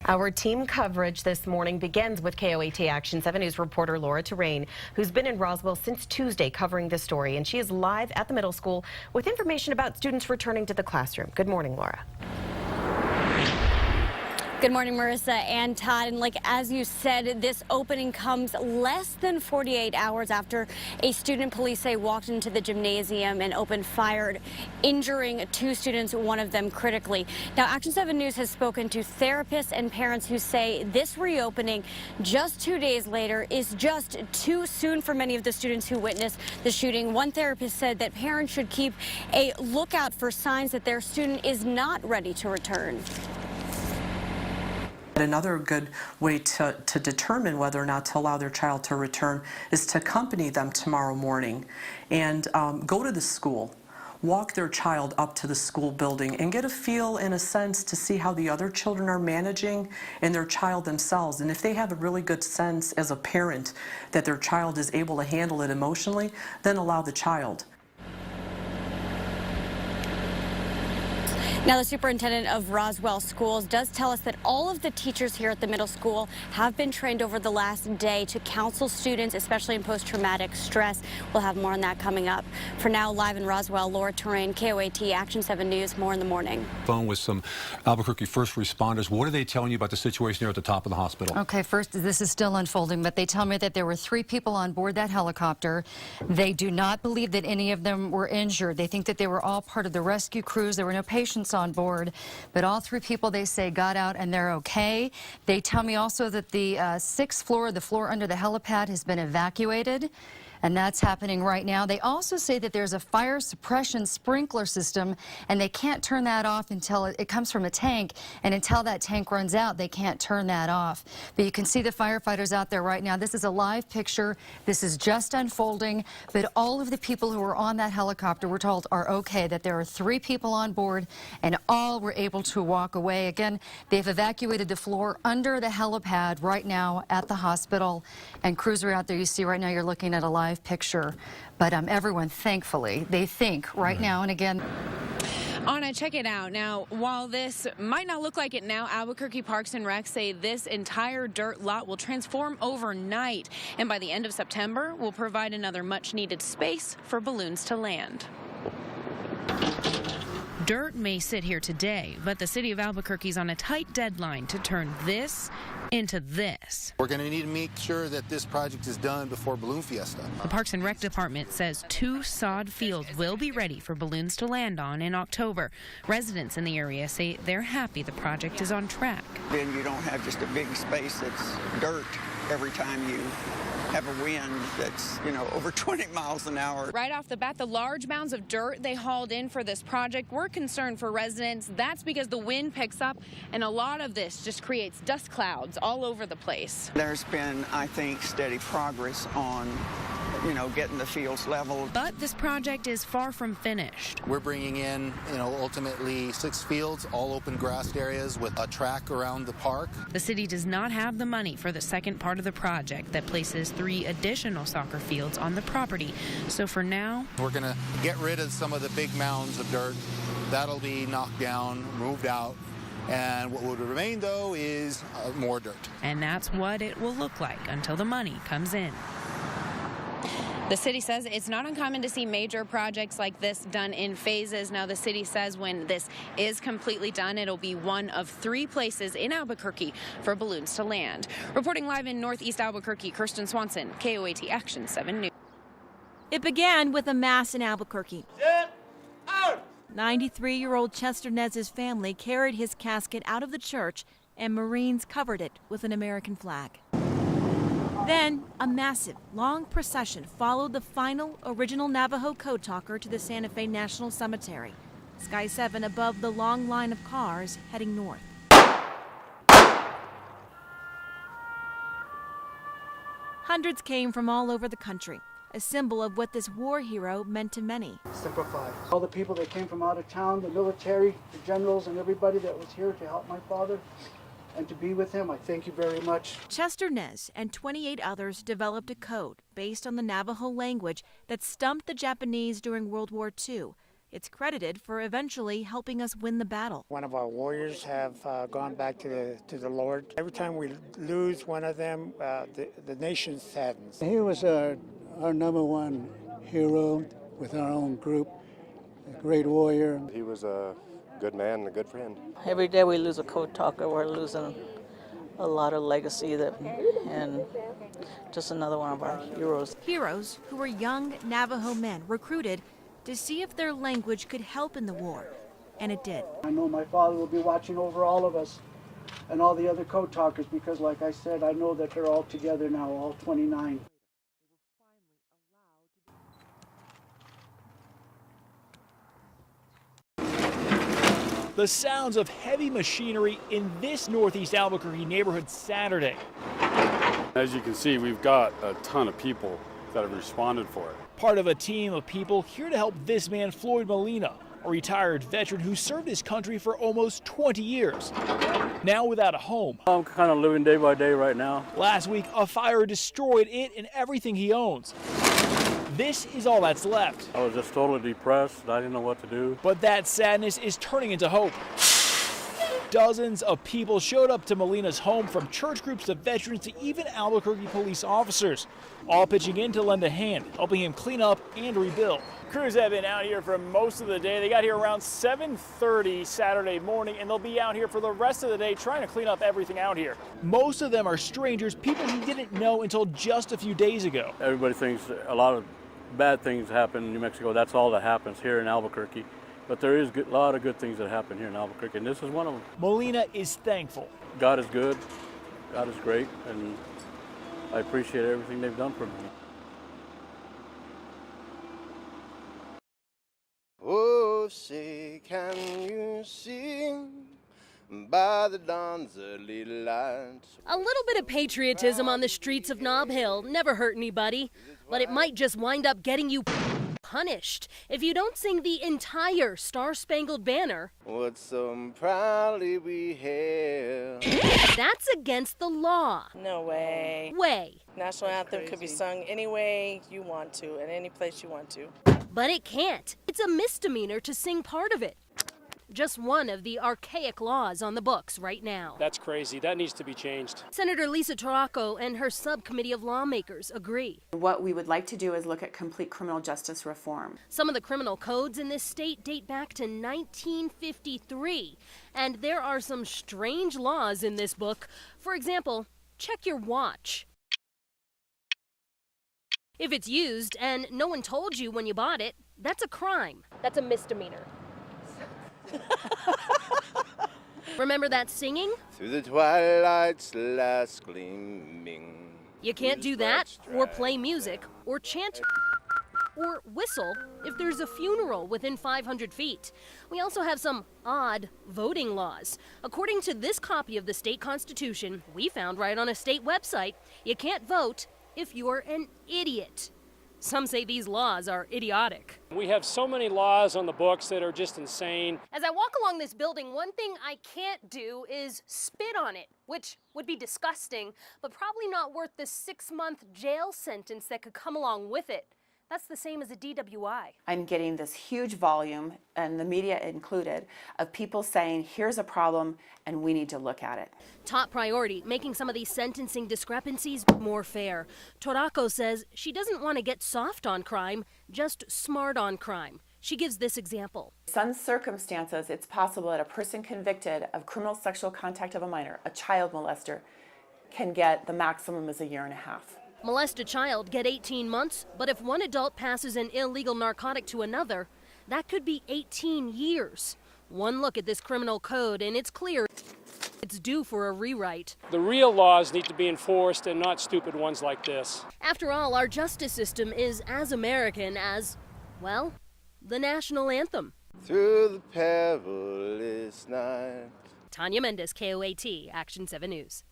Our team coverage this morning begins with KOAT Action 7 News reporter Laura Terrain, who's been in Roswell since Tuesday covering this story, and she is live at the middle school with information about students returning to the classroom. Good morning, Laura. Good morning, Marissa and Todd. And as you said, this opening comes less than 48 hours after a student, police say, walked into the gymnasium and opened fire, injuring two students, one of them critically. Now, Action 7 News has spoken to therapists and parents who say this reopening just 2 days later is just too soon for many of the students who witnessed the shooting. One therapist said that parents should keep a lookout for signs that their student is not ready to return. Another good way to determine whether or not to allow their child to return is to accompany them tomorrow morning and go to the school, walk their child up to the school building and get a feel and a sense to see how the other children are managing and their child themselves. And if they have a really good sense as a parent that their child is able to handle it emotionally, then allow the child. Now, the superintendent of Roswell Schools does tell us that all of the teachers here at the middle school have been trained over the last day to counsel students, especially in post-traumatic stress. We'll have more on that coming up. For now, live in Roswell, Laura Terrain, KOAT Action 7 News. More in the morning. Phone with some Albuquerque first responders. What are they telling you about the situation here at the top of the hospital? Okay, first, this is still unfolding, but they tell me that there were 3 people on board that helicopter. They do not believe that any of them were injured. They think that they were all part of the rescue crews. There were no patients on board, but all 3 people, they say, got out and they're okay. They tell me also that the 6th floor, the floor under the helipad, has been evacuated, and that's happening right now. They also say that there's a fire suppression sprinkler system, and they can't turn that off until it comes from a tank, and until that tank runs out, they can't turn that off. But you can see the firefighters out there right now. This is a live picture. This is just unfolding, but all of the people who were on that helicopter, we're told, are okay, that there are 3 people on board, and all were able to walk away. Again, they've evacuated the floor under the helipad right now at the hospital, and crews are out there. You see right now, you're looking at a live picture, but everyone, thankfully, they think right now, and again. Anna, check it out. Now, while this might not look like it now, Albuquerque Parks and Rec say this entire dirt lot will transform overnight, and by the end of September, will provide another much-needed space for balloons to land. Dirt may sit here today, but the city of Albuquerque's on a tight deadline to turn this into this. We're going to need to make sure that this project is done before Balloon Fiesta. The Parks and Rec Department says 2 sod fields will be ready for balloons to land on in October. Residents in the area say they're happy the project is on track. Then you don't have just a big space that's dirt every time you have a wind that's, over 20 miles an hour. Right off the bat, the large mounds of dirt they hauled in for this project were concerned for residents. That's because the wind picks up, and a lot of this just creates dust clouds all over the place. There's been, I think, steady progress on, getting the fields leveled. But this project is far from finished. We're bringing in, ultimately 6 fields, all open grassed areas with a track around the park. The city does not have the money for the second part of the project that places 3 additional soccer fields on the property. So for now, we're going to get rid of some of the big mounds of dirt. That'll be knocked down, moved out. And what would remain, though, is more dirt. And that's what it will look like until the money comes in. The city says it's not uncommon to see major projects like this done in phases. Now, the city says when this is completely done, it'll be one of 3 places in Albuquerque for balloons to land. Reporting live in Northeast Albuquerque, Kirsten Swanson, KOAT Action 7 News. It began with a mass in Albuquerque. 93-year-old Chester Nez's family carried his casket out of the church, and Marines covered it with an American flag. Then, a massive, long procession followed the final original Navajo code talker to the Santa Fe National Cemetery. Sky 7 above the long line of cars heading north. Hundreds came from all over the country, a symbol of what this war hero meant to many. Simplify. All the people that came from out of town, the military, the generals, and everybody that was here to help my father and to be with him, I thank you very much. Chester Nez and 28 others developed a code based on the Navajo language that stumped the Japanese during World War II. It's credited for eventually helping us win the battle. One of our warriors have gone back to the Lord. Every time we lose one of them, the nation saddens. He was our #1 hero with our own group, a great warrior. He was a good man and a good friend. Every day we lose a code talker, we're losing a lot of legacy and just another one of our heroes. Heroes who were young Navajo men recruited to see if their language could help in the war, and it did. I know my father will be watching over all of us and all the other code talkers because, like I said, I know that they're all together now, all 29. The sounds of heavy machinery in this Northeast Albuquerque neighborhood Saturday. As you can see, we've got a ton of people that have responded for it. Part of a team of people here to help this man, Floyd Molina, a retired veteran who served his country for almost 20 years. Now without a home. I'm kind of living day by day right now. Last week, a fire destroyed it and everything he owns. This is all that's left. I was just totally depressed. I didn't know what to do. But that sadness is turning into hope. Dozens of people showed up to Molina's home, from church groups to veterans to even Albuquerque police officers, all pitching in to lend a hand, helping him clean up and rebuild. Crews have been out here for most of the day. They got here around 7:30 Saturday morning, and they'll be out here for the rest of the day trying to clean up everything out here. Most of them are strangers, people he didn't know until just a few days ago. Everybody thinks a lot of bad things happen in New Mexico. That's all that happens here in Albuquerque. But there is a lot of good things that happen here in Albuquerque, and this is one of them. Molina is thankful. God is good, God is great, and I appreciate everything they've done for me. Oh, say, can you sing by the dawn's early light? A little bit of patriotism on the streets of Nob Hill never hurt anybody, but it might just wind up getting you punished if you don't sing the entire Star-Spangled Banner. What so proudly we hail. That's against the law. No way. National anthem could be sung any way you want to, at any place you want to. But it can't. It's a misdemeanor to sing part of it. Just one of the archaic laws on the books right now. That's crazy. That needs to be changed. Senator Lisa Torraco and her subcommittee of lawmakers agree. What we would like to do is look at complete criminal justice reform. Some of the criminal codes in this state date back to 1953, and there are some strange laws in this book. For example, check your watch. If it's used and no one told you when you bought it, that's a crime. That's a misdemeanor. Remember that singing? Through the twilight's last gleaming. You can't do that, or play music, or chant, or whistle if there's a funeral within 500 feet. We also have some odd voting laws. According to this copy of the state constitution we found right on a state website, you can't vote if you're an idiot. Some say these laws are idiotic. We have so many laws on the books that are just insane. As I walk along this building, one thing I can't do is spit on it, which would be disgusting, but probably not worth the 6-month jail sentence that could come along with it. That's the same as a DWI. I'm getting this huge volume, and the media included, of people saying, here's a problem and we need to look at it. Top priority, making some of these sentencing discrepancies more fair. Torraco says she doesn't want to get soft on crime, just smart on crime. She gives this example. In some circumstances, it's possible that a person convicted of criminal sexual contact of a minor, a child molester, can get the maximum is 1.5 years. Molest a child, get 18 months, but if one adult passes an illegal narcotic to another, that could be 18 years. One look at this criminal code and it's clear it's due for a rewrite. The real laws need to be enforced and not stupid ones like this. After all, our justice system is as American as, well, the national anthem. Through the perilous night. Tanya Mendez, KOAT, Action 7 News.